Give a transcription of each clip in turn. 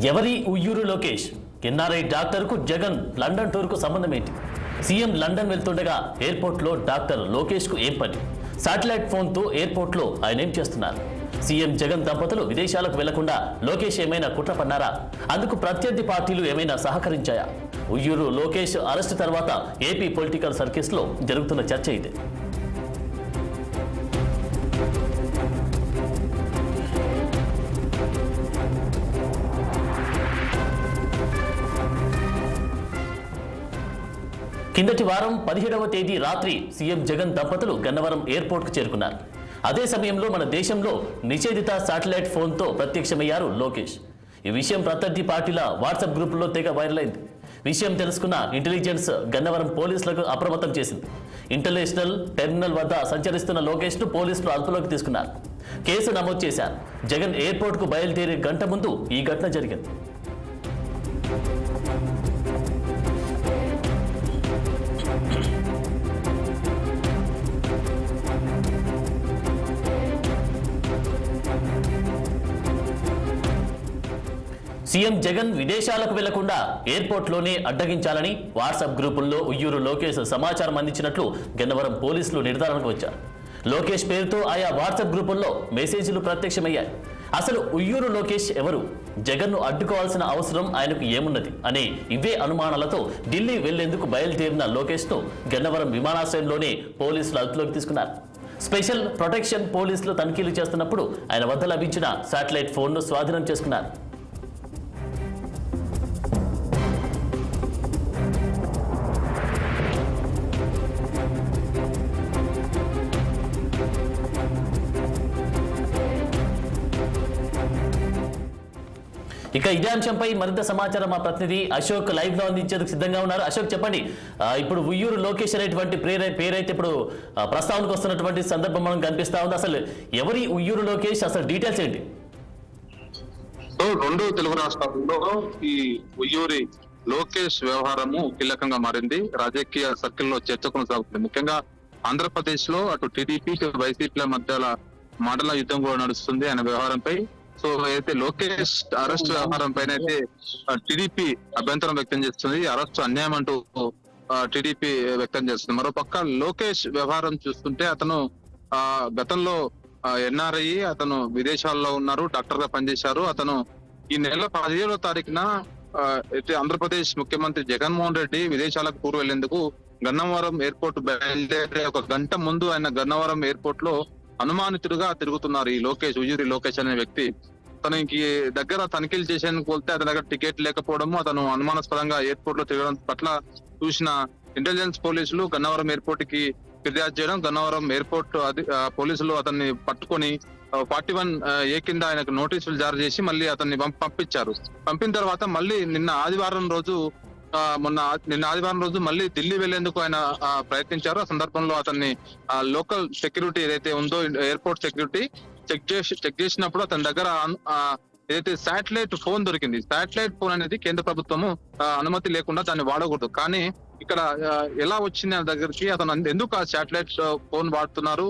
ఎవరి Uyyuru Lokesh? NRI డాక్టర్కు Jagan London టూర్కు సంబంధం ఏంటి? సీఎం లండన్ వెళ్తుండగా ఎయిర్పోర్ట్లో డాక్టర్ లోకేష్కు ఏం పని? శాటిలైట్ ఫోన్తో ఎయిర్పోర్ట్లో ఆయన ఏం చేస్తున్నారు? సీఎం జగన్ దంపతులు విదేశాలకు వెళ్లకుండా లోకేష్ ఏమైనా కుట్ర పన్నారా? అందుకు ప్రత్యర్థి పార్టీలు ఏమైనా సహకరించాయా? ఉయ్యూరు లోకేష్ అరెస్టు తర్వాత ఏపీ పొలిటికల్ సర్కిల్స్లో జరుగుతున్న చర్చ ఇదే. కిందటి వారం 17వ తేదీ రాత్రి సీఎం జగన్ దంపతులు గన్నవరం ఎయిర్పోర్ట్కు చేరుకున్నారు. అదే సమయంలో మన దేశంలో నిషేధిత శాటిలైట్ ఫోన్తో ప్రత్యక్షమయ్యారు లోకేష్. ఈ విషయం ప్రత్యర్థి పార్టీల వాట్సాప్ గ్రూపుల్లో తెగ వైరల్ అయింది. విషయం తెలుసుకున్న ఇంటెలిజెన్స్ గన్నవరం పోలీసులకు అప్రమత్తం చేసింది. ఇంటర్నేషనల్ టెర్మినల్ వద్ద సంచరిస్తున్న లోకేష్ను పోలీసులు అదుపులోకి తీసుకున్నారు. కేసు నమోదు చేశారు. జగన్ ఎయిర్పోర్ట్కు బయలుదేరే గంట ముందు ఈ ఘటన జరిగింది. సీఎం జగన్ విదేశాలకు వెళ్లకుండా ఎయిర్పోర్ట్లోనే అడ్డగించాలని వాట్సాప్ గ్రూపుల్లో ఉయ్యూరు లోకేష్ సమాచారం అందించినట్లు గన్నవరం పోలీసులు నిర్ధారణకు వచ్చారు. లోకేష్ పేరుతో ఆయా వాట్సాప్ గ్రూపుల్లో మెసేజ్లు ప్రత్యక్షమయ్యాయి. అసలు ఉయ్యూరు లోకేష్ ఎవరు? జగన్ను అడ్డుకోవాల్సిన అవసరం ఆయనకు ఏమున్నది అనే ఇవే అనుమానాలతో ఢిల్లీ వెళ్లేందుకు బయలుదేరిన లోకేష్ను గన్నవరం విమానాశ్రయంలోనే పోలీసులు అదుపులోకి తీసుకున్నారు. స్పెషల్ ప్రొటెక్షన్ పోలీసులు తనిఖీలు చేస్తున్నప్పుడు ఆయన వద్ద లభించిన శాటిలైట్ ఫోన్ను స్వాధీనం చేసుకున్నారు. ఇక ఇదే అంశంపై మరింత సమాచారం మా ప్రతినిధి అశోక్ లైవ్ లో అందించేందుకు సిద్ధంగా ఉన్నారు. అశోక్, చెప్పండి, ఇప్పుడు ఉయ్యూరు లోకేష్ అనేటువంటి పేరైతే ఇప్పుడు ప్రస్తావనకు వస్తున్నటువంటి సందర్భం మనం కనిపిస్తా ఉంది. అసలు ఎవరి ఉయ్యూరు లోకేష్? అసలు డీటెయిల్స్ ఏంటి? రెండు తెలుగు రాష్ట్రాల్లో ఈ ఉయ్యూరి లోకేష్ వ్యవహారము కీలకంగా మారింది. రాజకీయ సర్కిల్లో చర్చ కొనసాగుతుంది. ముఖ్యంగా ఆంధ్రప్రదేశ్ లో అటు టీడీపీ వైసీపీల మధ్య మాటల యుద్ధం కూడా నడుస్తుంది ఆయన వ్యవహారంపై. సో అయితే లోకేష్ అరెస్ట్ వ్యవహారం పైన అయితే టీడీపీ అభ్యంతరం వ్యక్తం చేస్తుంది. అరెస్ట్ అన్యాయం అంటూ టీడీపీ వ్యక్తం చేస్తుంది. మరోపక్క లోకేష్ వ్యవహారం చూస్తుంటే అతను గతంలో ఎన్ఆర్ఐ, అతను విదేశాల్లో ఉన్నారు, డాక్టర్ గా పనిచేశారు. అతను ఈ నెల 17వ తారీఖున అయితే ఆంధ్రప్రదేశ్ ముఖ్యమంత్రి జగన్మోహన్ రెడ్డి విదేశాలకు టూర్ వెళ్లేందుకు గన్నవరం ఎయిర్పోర్ట్ బయలుదేరే ఒక గంట ముందు ఆయన గన్నవరం ఎయిర్పోర్ట్ లో అనుమానితుడుగా తిరుగుతున్నారు ఈ లోకేష్, ఉయ్యూరి లోకేష్ అనే వ్యక్తి. తనకి దగ్గర తనిఖీలు చేసేందుకు వెళ్తే అతని దగ్గర టికెట్ లేకపోవడము, అతను అనుమానాస్పదంగా ఎయిర్పోర్ట్ లో తిరగడం పట్ల చూసిన ఇంటెలిజెన్స్ పోలీసులు గన్నవరం ఎయిర్పోర్ట్ కి ఫిర్యాదు చేయడం, గన్నవరం ఎయిర్పోర్ట్ పోలీసులు అతన్ని పట్టుకొని 41A కింద ఆయనకు నోటీసులు జారీ చేసి మళ్ళీ అతన్ని పంపించారు. పంపిన తర్వాత మళ్ళీ నిన్న ఆదివారం రోజు మళ్ళీ ఢిల్లీ వెళ్లేందుకు ఆయన ప్రయత్నించారు. ఆ సందర్భంలో అతన్ని లోకల్ సెక్యూరిటీ ఏదైతే ఉందో ఎయిర్పోర్ట్ సెక్యూరిటీ చెక్ చేసినప్పుడు అతని దగ్గర ఏదైతే శాటిలైట్ ఫోన్ దొరికింది. శాటిలైట్ ఫోన్ అనేది కేంద్ర ప్రభుత్వము అనుమతి లేకుండా దాన్ని వాడకూడదు. కానీ ఇక్కడ ఎలా వచ్చింది ఆయన దగ్గరికి, అతను ఎందుకు ఆ శాటిలైట్ ఫోన్ వాడుతున్నారు,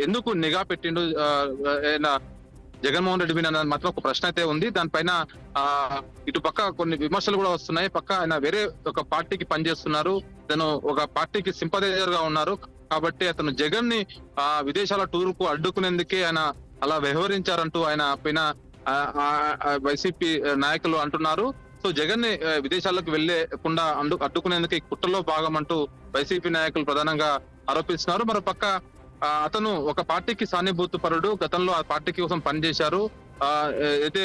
ఎందుకు నిఘా పెట్టిండు జగన్మోహన్ రెడ్డి మీద మాత్రం ఒక ప్రశ్న అయితే ఉంది. దానిపైన ఇటు పక్క కొన్ని విమర్శలు కూడా వస్తున్నాయి. పక్క ఆయన వేరే ఒక పార్టీకి పనిచేస్తున్నారు, తను ఒక పార్టీకి సింపథైజర్ గా ఉన్నారు. కాబట్టి అతను జగన్ ని విదేశాల టూర్ కు అడ్డుకునేందుకే ఆయన అలా వ్యవహరించారంటూ ఆయన పైన వైసీపీ నాయకులు అంటున్నారు. సో జగన్ ని విదేశాలకు వెళ్లేకుండా అడ్డుకునేందుకు ఈ కుట్రలో భాగం అంటూ వైసీపీ నాయకులు ప్రధానంగా ఆరోపిస్తున్నారు. మరోపక్క అతను ఒక పార్టీకి సానుభూతి పరుడు, గతంలో ఆ పార్టీ కోసం పనిచేశారు. అయితే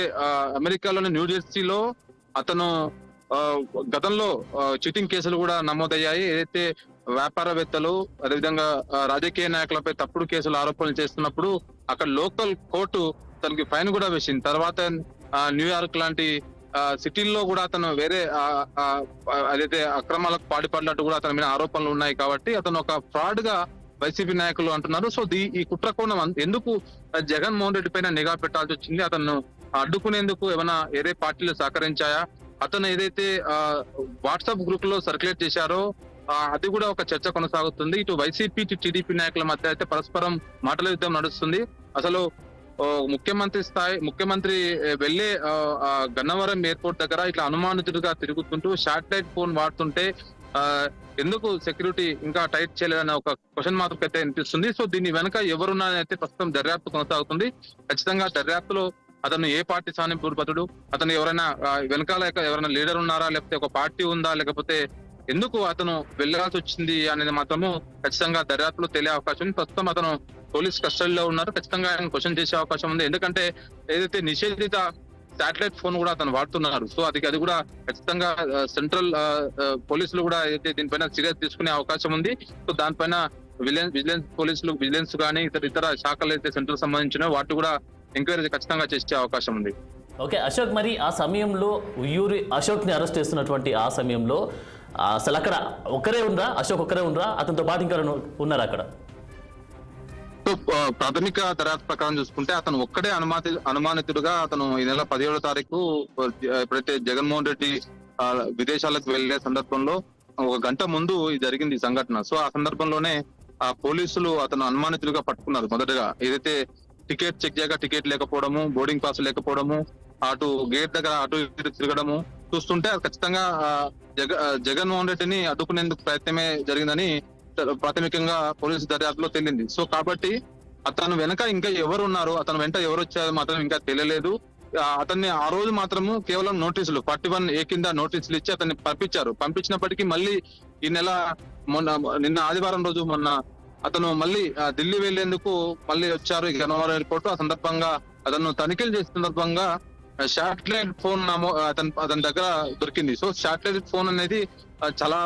అమెరికాలోని న్యూజెర్సీలో అతను గతంలో చీటింగ్ కేసులు కూడా నమోదయ్యాయి. ఏదైతే వ్యాపారవేత్తలు అదేవిధంగా రాజకీయ నాయకులపై తప్పుడు కేసులు ఆరోపణలు చేస్తున్నప్పుడు అక్కడ లోకల్ కోర్టు తనకి ఫైన్ కూడా వేసింది. తర్వాత న్యూయార్క్ లాంటి సిటీల్లో కూడా అతను వేరే అదైతే అక్రమాలకు పాటుపడినట్టు కూడా అతని మీద ఆరోపణలు ఉన్నాయి. కాబట్టి అతను ఒక ఫ్రాడ్ గా వైసీపీ నాయకులు అంటున్నారు. సో ఈ కుట్ర కోణం ఎందుకు జగన్మోహన్ రెడ్డి పైన నిఘా పెట్టాల్సి వచ్చింది, అతను అడ్డుకునేందుకు ఏమైనా వేరే పార్టీలు సహకరించాయా, అతను ఏదైతే వాట్సాప్ గ్రూప్ లో సర్క్యులేట్ చేశారో అది కూడా ఒక చర్చ కొనసాగుతుంది. ఇటు వైసీపీ టీడీపీ నాయకుల మధ్య అయితే పరస్పరం మాటల యుద్ధం నడుస్తుంది. అసలు ముఖ్యమంత్రి వెళ్లే గన్నవరం ఎయిర్పోర్ట్ దగ్గర ఇట్లా అనుమానితుడిగా తిరుగుతుంటూ శాటిలైట్ ఫోన్ వాడుతుంటే ఎందుకు సెక్యూరిటీ ఇంకా టైట్ చేయలేదన్న ఒక క్వశ్చన్ మాత్రం అయితే అనిపిస్తుంది. సో దీని వెనక ఎవరున్నారని అయితే ప్రస్తుతం దర్యాప్తు కొనసాగుతుంది. ఖచ్చితంగా దర్యాప్తులో అతను ఏ పార్టీ సానుభూతిపరుడు, అతను ఎవరైనా వెనకాల ఎవరైనా లీడర్ ఉన్నారా, లేకపోతే ఒక పార్టీ ఉందా, లేకపోతే ఎందుకు అతను వెళ్లాల్సి వచ్చింది అనేది మాత్రము ఖచ్చితంగా దర్యాప్తులో తెలియ అవకాశం ఉంది. ప్రస్తుతం అతను పోలీస్ కస్టడీలో ఉన్నారు. ఖచ్చితంగా ఆయన క్వశ్చన్ చేసే అవకాశం ఉంది. ఎందుకంటే ఏదైతే నిషేధిత శాటిలైట్ ఫోన్ కూడా అతను వాడుతున్నారు. సో అది కూడా ఖచ్చితంగా సెంట్రల్ పోలీసులు కూడా అయితే దీనిపైన సీరియస్ తీసుకునే అవకాశం ఉంది. సో దానిపైన విజిలెన్స్ కానీ ఇతర శాఖలు అయితే సెంట్రల్ సంబంధించిన వాటి కూడా ఎంక్వైరీ ఖచ్చితంగా చేసే అవకాశం ఉంది. ఓకే అశోక్, మరి ఆ సమయంలో ఉయ్యూరి అశోక్ ని అరెస్ట్ చేస్తున్నటువంటి ఆ సమయంలో అసలు అక్కడ అశోక్ ఒక్కరే ఉండరా, అతనితో పాటు ఇంకా ఉన్నారా అక్కడ? సో ప్రాథమిక దర్యాప్తు ప్రకారం చూసుకుంటే అతను ఒక్కడే అనుమానితుడుగా అతను ఈ నెల 17వ తారీఖు ఎప్పుడైతే జగన్మోహన్ రెడ్డి విదేశాలకు వెళ్లే సందర్భంలో ఒక గంట ముందు జరిగింది సంఘటన. సో ఆ సందర్భంలోనే ఆ పోలీసులు అతను అనుమానితుడిగా పట్టుకున్నారు. మొదటగా ఏదైతే టికెట్ చెక్ చేయగా టికెట్ లేకపోవడము, బోర్డింగ్ పాస్ లేకపోవడము, అటు గేట్ దగ్గర అటు ఇటు తిరగడము చూస్తుంటే అది ఖచ్చితంగా జగన్మోహన్ రెడ్డిని అడ్డుకునేందుకు ప్రయత్నమే జరిగిందని ప్రాథమికంగా పోలీసు దర్యాప్తులో తేలింది. సో కాబట్టి అతను వెనక ఇంకా ఎవరు ఉన్నారు, అతను వెంట ఎవరు వచ్చారో మాత్రం ఇంకా తెలియలేదు. అతన్ని ఆ రోజు మాత్రము కేవలం నోటీసులు 41A కింద నోటీసులు ఇచ్చి అతన్ని పంపించినప్పటికీ మళ్ళీ ఈ నెల నిన్న ఆదివారం రోజు అతను మళ్ళీ ఢిల్లీ వెళ్లేందుకు మళ్ళీ వచ్చారు గన్నవరం ఎయిర్పోర్ట్. ఆ సందర్భంగా అతను తనిఖీలు చేసిన సందర్భంగా శాటిలైట్ ఫోన్ అతని దగ్గర దొరికింది. సో శాటిలైట్ ఫోన్ అనేది చాలా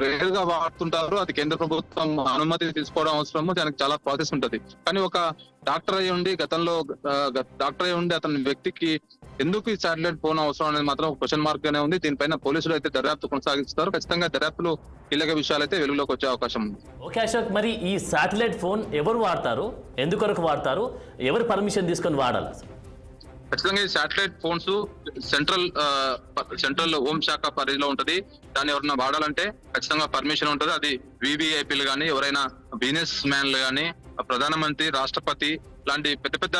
రేర్ గా వాడుతుంటారు. అది కేంద్ర ప్రభుత్వం అనుమతి తీసుకోవడం అవసరము, దానికి చాలా ప్రాసెస్ ఉంటది. కానీ ఒక డాక్టర్ అయి ఉండి అతని వ్యక్తికి ఎందుకు ఈ శాటిలైట్ ఫోన్ అవసరం అనేది మాత్రం ఒక క్వశ్చన్ మార్క్ గానే ఉంది. దీనిపైన పోలీసులు అయితే దర్యాప్తు కొనసాగిస్తారు. ఖచ్చితంగా దర్యాప్తులో కీలక విషయాలు అయితే వెలుగులోకి వచ్చే అవకాశం ఉంది. ఓకే అశోక్, మరి ఈ శాటిలైట్ ఫోన్ ఎవరు వాడతారు, ఎందుకొరకు వాడతారు, ఎవరు పర్మిషన్ తీసుకొని వాడాలి? ఖచ్చితంగా ఈ శాటిలైట్ ఫోన్స్ సెంట్రల్ హోంశాఖ పరిధిలో ఉంటది. దాన్ని ఎవరైనా వాడాలంటే ఖచ్చితంగా పర్మిషన్ ఉంటది. అది వివిఐపీలు కానీ, ఎవరైనా బిజినెస్ మ్యాన్లు కానీ, ప్రధానమంత్రి, రాష్ట్రపతి లాంటి పెద్ద పెద్ద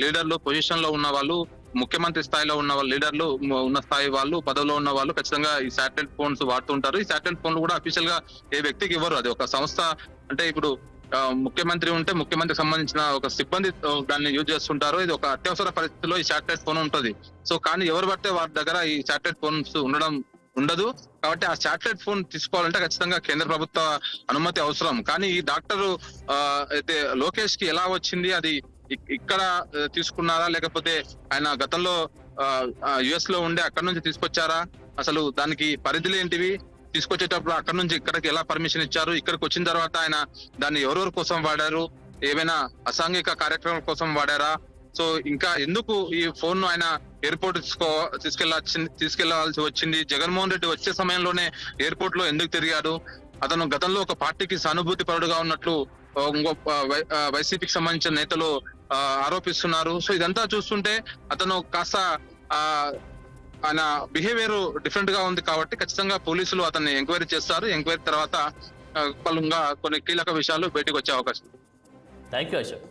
లీడర్లు పొజిషన్ లో ఉన్న వాళ్ళు, ముఖ్యమంత్రి స్థాయిలో ఉన్న వాళ్ళు, లీడర్లు ఉన్న స్థాయి వాళ్ళు, పదవిలో ఉన్న వాళ్ళు ఖచ్చితంగా ఈ శాటిలైట్ ఫోన్స్ వాడుతుంటారు. ఈ శాటిలైట్ ఫోన్లు కూడా అఫీషియల్ గా ఏ వ్యక్తికి ఇవ్వరు. అది ఒక సంస్థ, అంటే ఇప్పుడు ముఖ్యమంత్రి ఉంటే ముఖ్యమంత్రికి సంబంధించిన ఒక సిబ్బంది దాన్ని యూజ్ చేస్తుంటారు. ఇది ఒక అత్యవసర పరిస్థితిలో ఈ శాటిలైట్ ఫోన్ ఉంటది. సో కానీ ఎవరు పడితే వారి దగ్గర ఈ శాటిలైట్ ఫోన్స్ ఉండదు. కాబట్టి ఆ శాటిలైట్ ఫోన్ తీసుకోవాలంటే ఖచ్చితంగా కేంద్ర ప్రభుత్వ అనుమతి అవసరం. కానీ ఈ డాక్టర్ అయితే లోకేష్ కి ఎలా వచ్చింది, అది ఇక్కడ తీసుకున్నారా, లేకపోతే ఆయన గతంలో యుఎస్ లో ఉండే అక్కడ నుంచి తీసుకొచ్చారా, అసలు దానికి పరిధులు ఏంటివి, తీసుకొచ్చేటప్పుడు అక్కడ నుంచి ఇక్కడికి ఎలా పర్మిషన్ ఇచ్చారు, ఇక్కడికి వచ్చిన తర్వాత ఆయన దాన్ని ఎవరెవరి కోసం వాడారు, ఏమైనా అసాంఘిక కార్యక్రమాల కోసం వాడారా, సో ఇంకా ఎందుకు ఈ ఫోన్ ను ఆయన ఎయిర్పోర్ట్ తీసుకెళ్లాల్సి వచ్చింది, జగన్మోహన్ రెడ్డి వచ్చే సమయంలోనే ఎయిర్పోర్ట్ లో ఎందుకు తిరిగాడు, అతను గతంలో ఒక పార్టీకి సానుభూతి పరుడుగా ఉన్నట్లు వైసీపీకి సంబంధించిన నేతలు ఆరోపిస్తున్నారు. సో ఇదంతా చూస్తుంటే అతను కాస్త ఆయన బిహేవియర్ డిఫరెంట్ గా ఉంది. కాబట్టి ఖచ్చితంగా పోలీసులు అతన్ని ఎంక్వైరీ చేస్తారు. ఎంక్వైరీ తర్వాత పలుగా కొన్ని కీలక విషయాలు బయటకు వచ్చే అవకాశం. Thank you Ashok.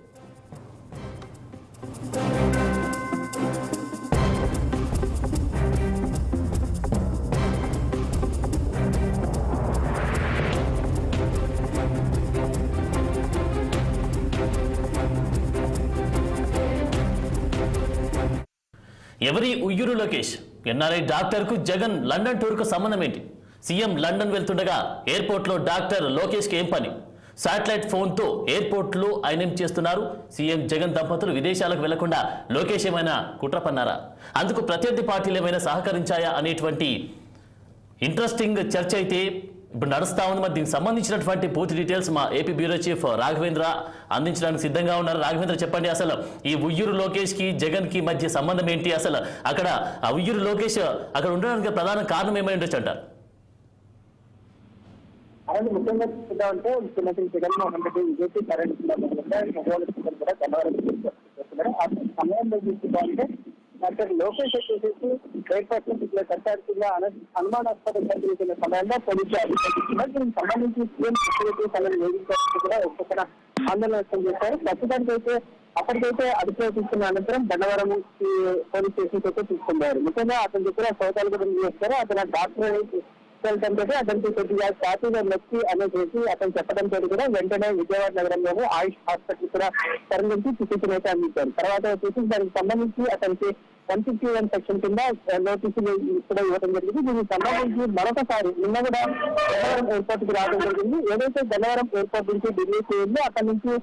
ఎవరి ఉయ్యూరు లోకేష్? ఎన్ఆర్ఐ డాక్టర్ కు జగన్ లండన్ టూర్ కు సంబంధం ఏంటి? సీఎం లండన్ వెళ్తుండగా ఎయిర్పోర్ట్ లో డాక్టర్ లోకేష్ కి ఏం పని? శాటిలైట్ ఫోన్ తో ఎయిర్పోర్ట్ లో ఆయన ఏం చేస్తున్నారు? సీఎం జగన్ దంపతులు విదేశాలకు వెళ్లకుండా లోకేష్ ఏమైనా కుట్ర పన్నారా? అందుకు ప్రత్యర్థి పార్టీలు ఏమైనా సహకరించాయా అనేటువంటి ఇంట్రెస్టింగ్ చర్చ అయితే ఇప్పుడు నడుస్తా ఉంది. మరి దీనికి సంబంధించినటువంటి పూర్తి డీటెయిల్స్ మా ఏపీ బ్యూరో చీఫ్ రాఘవేంద్ర అందించడానికి సిద్ధంగా ఉన్నారు. రాఘవేంద్ర, చెప్పండి, అసలు ఈ ఉయ్యూరు లోకేష్ కి జగన్ కి మధ్య సంబంధం ఏంటి? అసలు అక్కడ ఆ ఉయ్యూరు లోకేష్ అక్కడ ఉండడానికి ప్రధాన కారణం ఏమై ఉండొచ్చు అంటారు? అలాగే ముఖ్యంగా చూద్దామంటే ముఖ్యమంత్రి జగన్మోహన్ రెడ్డి విదేశీ పర్యటన కూడా గన్నవరం ఆ సమయంలో చూస్తుంటే డాక్టర్ లోకేష్ వచ్చేసి ఎయిర్పోర్ట్ నుంచి కర్తార్గా అనుమానాస్పదంగా తిరుగుతున్న సమయంలో పోలీసులు అధికారులు దీనికి సంబంధించి సీఎం సెక్యూరిటీ సమయం వేధించడానికి కూడా ఒక్కొక్క ఆందోళన వ్యక్తం చేశారు. ప్రస్తుతానికి అయితే అప్పటికైతే అదుపులో తీసుకున్న అనంతరం గన్నవరం పోలీస్ స్టేషన్ అయితే తీసుకున్నారు. ముఖ్యంగా అతని దగ్గర సౌతాలు కూడా చేస్తారు. అతను డాక్టర్ వెళ్తుంటే అతనికి కొద్దిగా ఛాతీలో నొప్పి అనేది అతను చెప్పడంతో కూడా వెంటనే విజయవాడ నగరంలోని ఆయుష్ హాస్పిటల్ కూడా తరలించి చికిత్సను అయితే అందించారు. తర్వాత వచ్చేసి దానికి సంబంధించి అతనికి 151 సెక్షన్ కింద నోటీసులు కూడా ఇవ్వడం జరిగింది. దీనికి సంబంధించి మరొకసారి నిన్న కూడా గన్నవరం ఎయిర్పోర్ట్ కి రావడం జరిగింది. ఏదైతే గన్నవరం ఎయిర్పోర్ట్ నుంచి ఢిల్లీకి వెళ్ళి అక్కడి నుంచి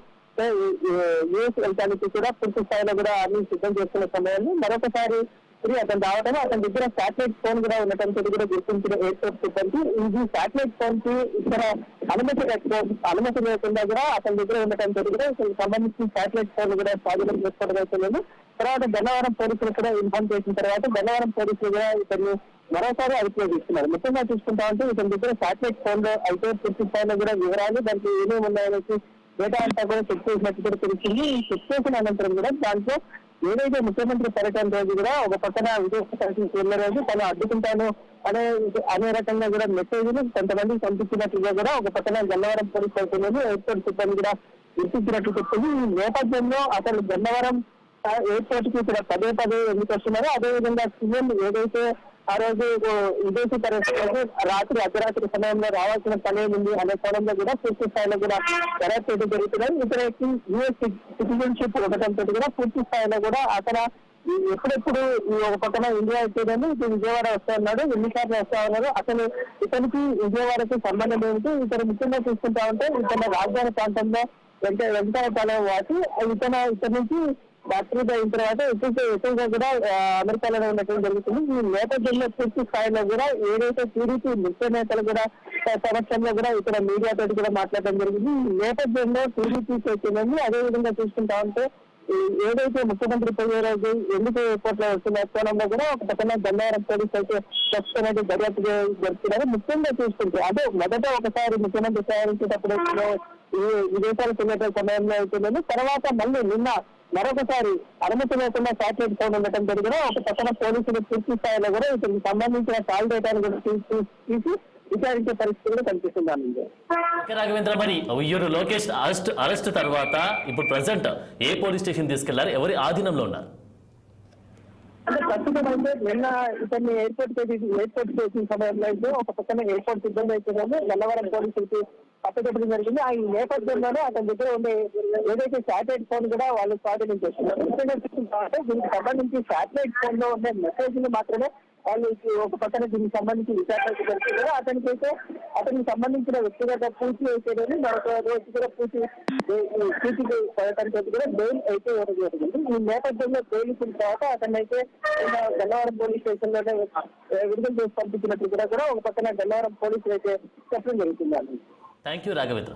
యూఎస్ వెళ్ళడానికి కూడా పూర్తి స్థాయిలో కూడా అన్ని సిద్ధం చేస్తున్న సమయాన్ని మరొకసారి అతను రావడం, అతని దగ్గర శాటిలైట్ ఫోన్ కూడా ఉండటంతో కూడా గుర్తించిన ఎయిర్పోర్ట్ సిబ్బంది ఇది శాటిలైట్ ఫోన్ కి ఇక్కడ అనుమతి లేకుండా కూడా అతని దగ్గర ఉండటంతో కూడా సంబంధించిన శాటిలైట్ ఫోన్ కూడా స్వాధీనం చేసుకోవడం అయితే తర్వాత గన్నవరం పోలీసులు కూడా ఇన్ఫార్మ్ చేసిన తర్వాత గన్నవరం పోలీసులు కూడా ఇతన్ని మరోసారి అదుపులో తీసుకున్నారు. ముఖ్యంగా చూసుకుంటా ఉంటే ఇతని దగ్గర శాటిలైట్ ఫోన్ లో అయితే పూర్తి స్థాయిలో కూడా వివరాలు దానికి ఏమేమి ఉన్నాయనేసి డేటా అంతా కూడా చెక్ చేసినట్టు కూడా తెలిసింది. చెక్ చేసిన అనంతరం కూడా దాంట్లో ఏదైతే ముఖ్యమంత్రి పర్యటన రోజు కూడా ఒక పక్కన విదేశీ వెళ్ళే రోజు తను అడ్డుకుంటాను అనే రకంగా కూడా మెసేజ్లు కొంతమందికి పంపించినట్లుగా కూడా ఒక పక్కన గన్నవరం పోలీస్ స్టేషన్ ఎయిర్పోర్ట్ సిబ్బంది కూడా గుర్తించినట్లు చెప్తుంది. ఈ నేపథ్యంలో అసలు గన్నవరం ఎయిర్పోర్ట్ కి ఇక్కడ పదే ఎందుకు వస్తున్నారో అదేవిధంగా సీఎం ఏదైతే ఆ రోజు విదేశీ పర్యటనకు రాత్రి అర్ధరాత్రి సమయంలో రావాల్సిన పని ఉంది అనే కోణంలో కూడా పూర్తి స్థాయిలో కూడా దర్యాప్తు జరుగుతున్నాయి. ఇతనికి యూఎస్ సిటిజన్షిప్ ఉండటంతో కూడా పూర్తి స్థాయిలో కూడా అక్కడ ఎప్పుడెప్పుడు ఒక పక్కన ఇండియా వచ్చేదని ఇటు విజయవాడ వస్తా ఉన్నాడు, ఎన్నిసార్లు వస్తా ఉన్నారు, అసలు ఇతనికి విజయవాడకి సంబంధం ఏమిటి, ఇతను ముఖ్యంగా చూసుకుంటా ఉంటే ఇతను రాజధాని ప్రాంతంలో వెంకటపాలెం వాసి ఇతని నుంచి డాక్టర్ అయిన తర్వాత ఎక్కువగా కూడా అమెరికాలో ఉండటం జరుగుతుంది. ఈ నేపథ్యంలో పూర్తి స్థాయిలో కూడా ఏదైతే టీడీపీ ముఖ్య నేతలు కూడా సమక్షంలో కూడా ఇక్కడ మీడియాతో కూడా మాట్లాడడం జరిగింది. ఈ నేపథ్యంలో టీడీపీ చేసిందని అదేవిధంగా చూసుకుంటా ఉంటే ఏదైతే ముఖ్యమంత్రి పోయే రోజు ఎందుకు ఎయిర్పోర్ట్ లో వస్తున్న కోణంలో కూడా ఒక పక్కన గన్నవరం పోలీసు అయితే ప్రస్తుతం దర్యాప్తు జరుపుతున్నారు. ముఖ్యంగా చూసుకుంటే అదే మొదట ఒకసారి ముఖ్యమంత్రి తయారించేటప్పుడు విదేశాలకు వెళ్ళే సమయంలో అవుతుందని తర్వాత మళ్ళీ నిన్న మరొకసారి అనుమతి లేకుండా శాటిలైట్ ఫోన్ ఉండటం జరిగిన ఒక పక్కన పోలీసులు పూర్తి స్థాయిలో కూడా ఇతనికి సంబంధించిన కాల్ డేటాను కూడా తీసి విచారించే పరిస్థితి కూడా కనిపిస్తుంది. రాఘవేంద్ర, మరి ఉయ్యూరు లోకేష్ అరెస్ట్ తర్వాత ఇప్పుడు ప్రెసెంట్ ఏ పోలీస్ స్టేషన్ తీసుకెళ్లారు, ఎవరి ఆధీనంలో ఉన్నారు? అంటే ప్రస్తుతం అయితే నిన్న ఇతన్ని ఎయిర్పోర్ట్ చేసిన సమయంలో అయితే ఒక పక్కన ఎయిర్పోర్ట్ సిబ్బంది అయితే గన్నవరం పోలీసులకి అప్పచెప్పడం జరిగింది. ఆ నేపథ్యంలోనే అతని దగ్గర ఉండే ఏదైతే శాటిలైట్ ఫోన్ కూడా వాళ్ళు స్వాధీనం చేస్తున్నారు. ముఖ్యంగా చూసుకుంటే దీనికి సంబంధించి శాటిలైట్ ఫోన్ లో ఉండే మెసేజ్లు మాత్రమే వాళ్ళు ఒక పక్కన దీనికి సంబంధించి విచారణకు జరుగుతున్నారు. అతనికి సంబంధించిన వ్యక్తిగత పూర్తి అయితే మరొక రోజు కూడా పూర్తికి పడటానికి కూడా బెయిల్ అయితే ఇవ్వడం జరిగింది. ఈ నేపథ్యంలో బెయిల్ ఇచ్చిన తర్వాత అతన్ని అయితే గన్నవరం పోలీస్ స్టేషన్ లోనే విడుదల చేసి పంపించినట్టు కూడా ఒక పక్కన గన్నవరం పోలీసులు అయితే చెప్పడం జరుగుతుంది. Thank you Raghavendra.